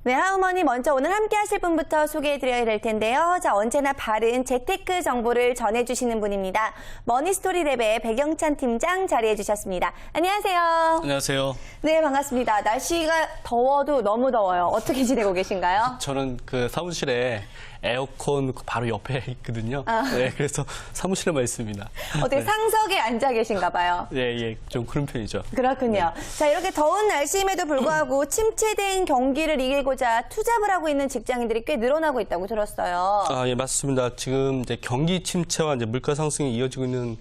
네, 하우머니 먼저 오늘 함께 하실 분부터 소개해드려야 될 텐데요. 자, 언제나 바른 재테크 정보를 전해주시는 분입니다. 머니스토리랩의 백영찬 팀장 자리해 주셨습니다. 안녕하세요. 안녕하세요. 네, 반갑습니다. 날씨가 더워도 너무 더워요. 어떻게 지내고 계신가요? 저는 그 사무실에 에어컨 바로 옆에 있거든요. 네, 그래서 사무실에만 있습니다. 어떻게 네. 상석에 앉아 계신가 봐요. 예, 좀 그런 편이죠. 그렇군요. 네. 자, 이렇게 더운 날씨임에도 불구하고 침체된 경기를 이기고자 투잡을 하고 있는 직장인들이 꽤 늘어나고 있다고 들었어요. 예, 맞습니다. 지금 이제 경기 침체와 이제 물가 상승이 이어지고 있는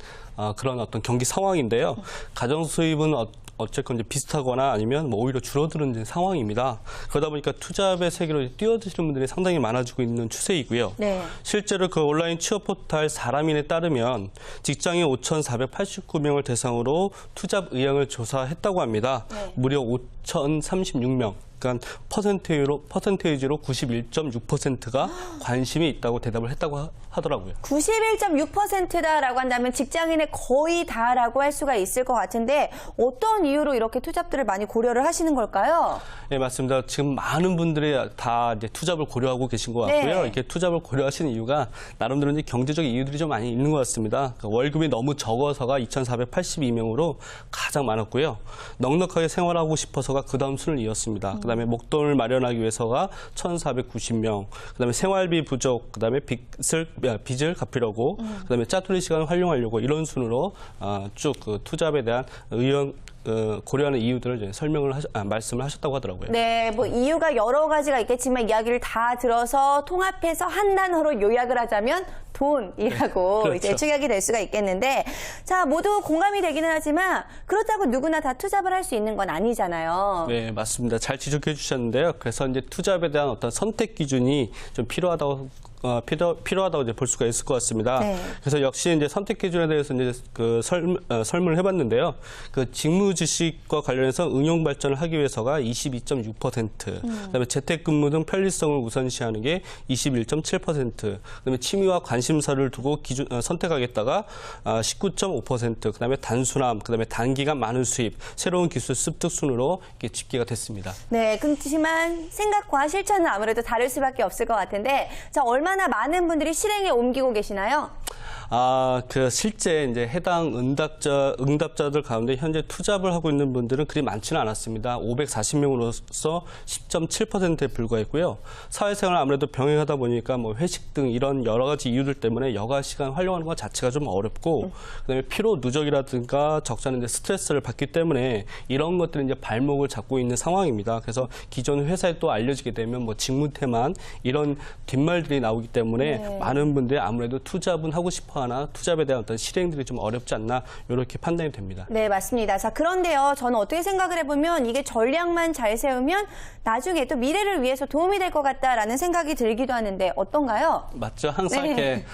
그런 어떤 경기 상황인데요. 가정 수입은 어쨌건 이제 비슷하거나 아니면 뭐 오히려 줄어드는 이제 상황입니다. 그러다 보니까 투잡의 세계로 뛰어드시는 분들이 상당히 많아지고 있는 추세이고요. 네. 실제로 그 온라인 취업 포털 사람인에 따르면 직장인 5,489명을 대상으로 투잡 의향을 조사했다고 합니다. 네. 무려 5,036명. 그러니까 퍼센테이지로 91.6%가 관심이 있다고 대답을 했다고 하더라고요. 91.6%다라고 한다면 직장인의 거의 다라고 할 수가 있을 것 같은데 어떤 이유로 이렇게 투잡들을 많이 고려를 하시는 걸까요? 네, 맞습니다. 지금 많은 분들이 다 이제 투잡을 고려하고 계신 것 같고요. 네. 이렇게 투잡을 고려하시는 이유가 나름대로 이제 경제적인 이유들이 좀 많이 있는 것 같습니다. 그러니까 월급이 너무 적어서가 2,482명으로 가장 많았고요. 넉넉하게 생활하고 싶어서가 그 다음 순을 이었습니다. 그다음에 목돈을 마련하기 위해서가 1,490명, 그다음에 생활비 부족, 그다음에 빚을 갚으려고, 그다음에 짜투리 시간을 활용하려고 이런 순으로 쭉 그 투잡에 대한 고려하는 이유들을 이제 말씀을 하셨다고 하더라고요. 네, 뭐 이유가 여러 가지가 있겠지만 이야기를 다 들어서 통합해서 한 단어로 요약을 하자면 돈이라고 그렇죠. 이제 축약이 될 수가 있겠는데, 자, 모두 공감이 되기는 하지만 그렇다고 누구나 다 투잡을 할 수 있는 건 아니잖아요. 네, 맞습니다. 잘 지적해 주셨는데요. 그래서 이제 투잡에 대한 어떤 선택 기준이 좀 필요하다고 이제 볼 수가 있을 것 같습니다. 네. 그래서 역시 이제 선택 기준에 대해서 이제 그 설문을 해봤는데요. 그 직무 지식과 관련해서 응용 발전을 하기 위해서가 22.6%, 그다음에 재택근무 등 편리성을 우선시하는 게 21.7%, 그다음에 취미와 관심사를 두고 선택하겠다가 19.5%, 그다음에 단순함, 그다음에 단기간 많은 수입, 새로운 기술 습득 순으로 이렇게 집계가 됐습니다. 네, 그렇지만 생각과 실천은 아무래도 다를 수밖에 없을 것 같은데, 자, 얼마나 많은 분들이 실행에 옮기고 계시나요? 그 실제 이제 해당 응답자들 가운데 현재 투잡을 하고 있는 분들은 그리 많지는 않았습니다. 540명으로서 10.7%에 불과했고요. 사회생활을 아무래도 병행하다 보니까 뭐 회식 등 이런 여러 가지 이유들 때문에 여가 시간 활용하는 것 자체가 좀 어렵고, 그다음에 피로 누적이라든가 적잖은 이제 스트레스를 받기 때문에 이런 것들이 이제 발목을 잡고 있는 상황입니다. 그래서 기존 회사에 또 알려지게 되면 뭐 직무태만 이런 뒷말들이 나오기 때문에 네. 많은 분들이 아무래도 투잡은 하고 싶어 하나 투잡에 대한 어떤 실행들이 좀 어렵지 않나 이렇게 판단이 됩니다. 네, 맞습니다. 자, 그런데요, 저는 어떻게 생각을 해보면 이게 전략만 잘 세우면 나중에 또 미래를 위해서 도움이 될 것 같다라는 생각이 들기도 하는데 어떤가요? 맞죠? 항상 네. 이렇게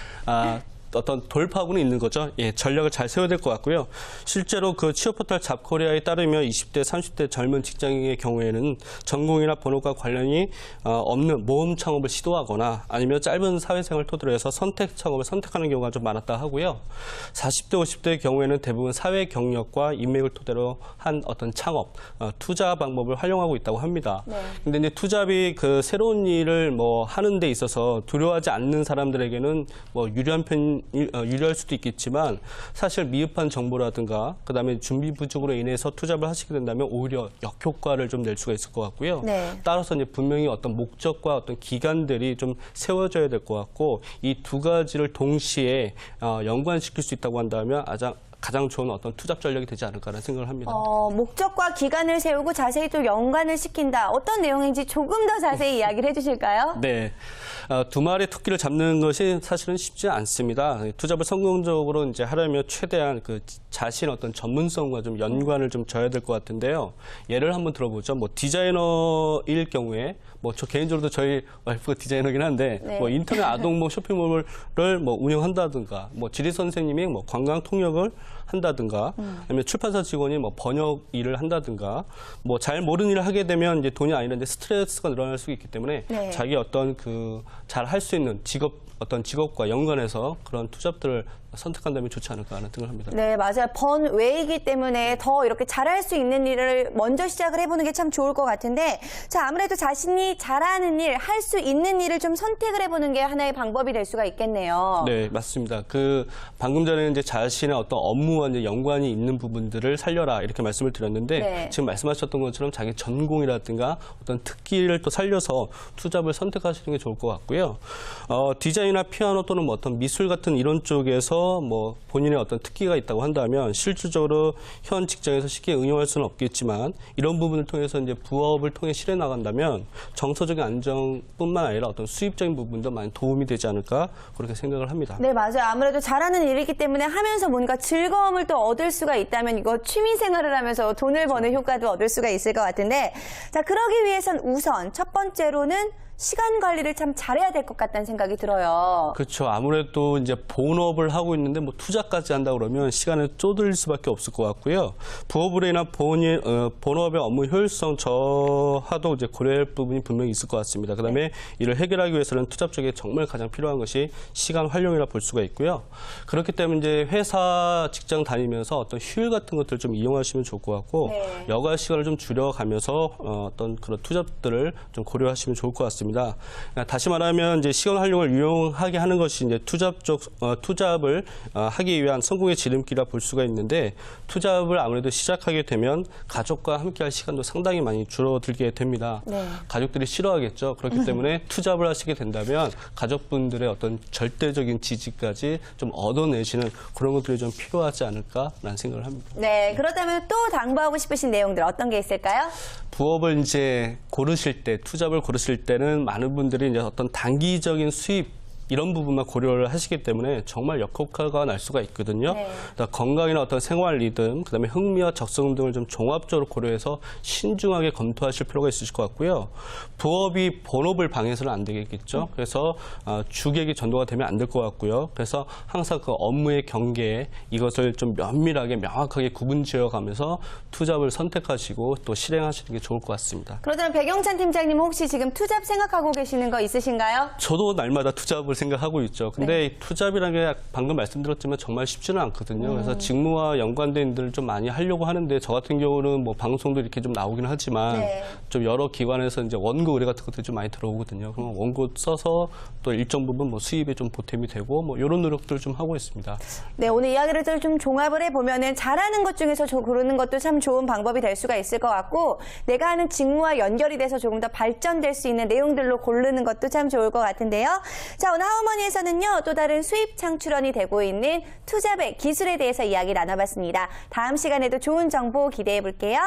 어떤 돌파구는 있는 거죠. 예, 전략을 잘 세워야 될 것 같고요. 실제로 그 취업포털 잡코리아에 따르면 20대, 30대 젊은 직장인의 경우에는 전공이나 번호과 관련이 없는 모험 창업을 시도하거나 아니면 짧은 사회생활 토대로 해서 창업을 선택하는 경우가 좀 많았다 하고요. 40대, 50대의 경우에는 대부분 사회 경력과 인맥을 토대로 한 어떤 창업, 투자 방법을 활용하고 있다고 합니다. 네. 근데 이제 투잡이 그 새로운 일을 뭐 하는 데 있어서 두려워하지 않는 사람들에게는 뭐 유리할 수도 있겠지만 사실 미흡한 정보라든가 그다음에 준비 부족으로 인해서 투잡을 하시게 된다면 오히려 역효과를 좀 낼 수가 있을 것 같고요. 네. 따라서 이제 분명히 어떤 목적과 어떤 기간들이 좀 세워져야 될 것 같고 이 두 가지를 동시에 연관시킬 수 있다고 한다면 가장 좋은 어떤 투잡 전략이 되지 않을까라는 생각을 합니다. 목적과 기간을 세우고 자세히 또 연관을 시킨다. 어떤 내용인지 조금 더 자세히 이야기를 해주실까요? 네. 두 마리의 토끼를 잡는 것이 사실은 쉽지 않습니다. 투잡을 성공적으로 이제 하려면 최대한 그 자신 어떤 전문성과 좀 연관을 좀 져야 될 것 같은데요. 예를 한번 들어보죠. 뭐 디자이너일 경우에 뭐 저 개인적으로도 저희 와이프가 디자이너긴 한데 네. 뭐 인터넷 아동 뭐 쇼핑몰을 뭐 운영한다든가 뭐 지리 선생님이 뭐 관광 통역을 한다든가 아니면 출판사 직원이 뭐 번역 일을 한다든가 뭐 잘 모르는 일을 하게 되면 이제 돈이 아니라 스트레스가 늘어날 수 있기 때문에 네. 자기 어떤 그 잘 할 수 있는 직업 어떤 직업과 연관해서 그런 투잡들을 선택한다면 좋지 않을까 하는 생각을 합니다. 네, 맞아요. 번외이기 때문에 더 이렇게 잘할 수 있는 일을 먼저 시작을 해보는 게 참 좋을 것 같은데, 자, 아무래도 자신이 잘하는 일, 할 수 있는 일을 좀 선택을 해보는 게 하나의 방법이 될 수가 있겠네요. 네, 맞습니다. 방금 전에 이제 자신의 어떤 업무와 이제 연관이 있는 부분들을 살려라 이렇게 말씀을 드렸는데, 네. 지금 말씀하셨던 것처럼 자기 전공이라든가 어떤 특기를 또 살려서 투잡을 선택하시는 게 좋을 것 같고요. 디자인이나 피아노 또는 뭐 어떤 미술 같은 이런 쪽에서 뭐 본인의 어떤 특기가 있다고 한다면 실질적으로 현 직장에서 쉽게 응용할 수는 없겠지만 이런 부분을 통해서 이제 부업을 통해 실해 나간다면 정서적인 안정뿐만 아니라 어떤 수입적인 부분도 많이 도움이 되지 않을까 그렇게 생각을 합니다. 네, 맞아요. 아무래도 잘하는 일이기 때문에 하면서 뭔가 즐거움을 또 얻을 수가 있다면 이거 취미 생활을 하면서 돈을 버는 효과도 얻을 수가 있을 것 같은데, 자, 그러기 위해선 우선 첫 번째로는 시간 관리를 참 잘해야 될 것 같다는 생각이 들어요. 그렇죠. 아무래도 이제 본업을 하고 있는데 뭐 투자까지 한다 그러면 시간을 쪼들릴 수밖에 없을 것 같고요. 부업으로 인한 본업의 업무 효율성 저하도 이제 고려할 부분이 분명히 있을 것 같습니다. 그다음에 이를 해결하기 위해서는 투잡 쪽에 정말 가장 필요한 것이 시간 활용이라 볼 수가 있고요. 그렇기 때문에 이제 회사 직장 다니면서 어떤 휴일 같은 것들 좀 이용하시면 좋을 것 같고 네. 여가 시간을 좀 줄여가면서 어떤 그런 투잡들을 좀 고려하시면 좋을 것 같습니다. 다시 말하면 이제 시간 활용을 유용하게 하는 것이 이제 투잡을 하기 위한 성공의 지름길이라 볼 수가 있는데, 투잡을 아무래도 시작하게 되면 가족과 함께할 시간도 상당히 많이 줄어들게 됩니다. 네. 가족들이 싫어하겠죠. 그렇기 때문에 투잡을 하시게 된다면 가족분들의 어떤 절대적인 지지까지 좀 얻어내시는 그런 것들이 좀 필요하지 않을까라는 생각을 합니다. 네, 그렇다면 또 당부하고 싶으신 내용들 어떤 게 있을까요? 부업을 이제 고르실 때, 투잡을 고르실 때는 많은 분들이 이제 어떤 단기적인 수입 이런 부분만 고려를 하시기 때문에 정말 역효과가 날 수가 있거든요. 네. 그러니까 건강이나 어떤 생활 리듬, 그다음에 흥미와 적성 등을 좀 종합적으로 고려해서 신중하게 검토하실 필요가 있으실 것 같고요. 부업이 본업을 방해해서는 안 되겠죠. 그래서 주객이 전도가 되면 안 될 것 같고요. 그래서 항상 그 업무의 경계에 이것을 좀 면밀하게 명확하게 구분 지어가면서 투잡을 선택하시고 또 실행하시는 게 좋을 것 같습니다. 그렇다면 백영찬 팀장님 혹시 지금 투잡 생각하고 계시는 거 있으신가요? 저도 날마다 투잡을 생각하고 있죠. 근데 이 투잡이라는 게 방금 말씀드렸지만 정말 쉽지는 않거든요. 그래서 직무와 연관된 일들을 좀 많이 하려고 하는데 저 같은 경우는 뭐 방송도 이렇게 좀 나오긴 하지만 네. 좀 여러 기관에서 이제 원고 의뢰 같은 것들이 좀 많이 들어오거든요. 그럼 원고 써서 또 일정 부분 뭐 수입에 좀 보탬이 되고 뭐 이런 노력들을 좀 하고 있습니다. 네, 오늘 이야기를 좀 종합을 해보면은 잘하는 것 중에서 고르는 것도 참 좋은 방법이 될 수가 있을 것 같고, 내가 하는 직무와 연결이 돼서 조금 더 발전될 수 있는 내용들로 고르는 것도 참 좋을 것 같은데요. 자, 오늘 하우머니에서는요, 또 다른 수입 창출원이 되고 있는 투잡의 기술에 대해서 이야기 나눠봤습니다. 다음 시간에도 좋은 정보 기대해 볼게요.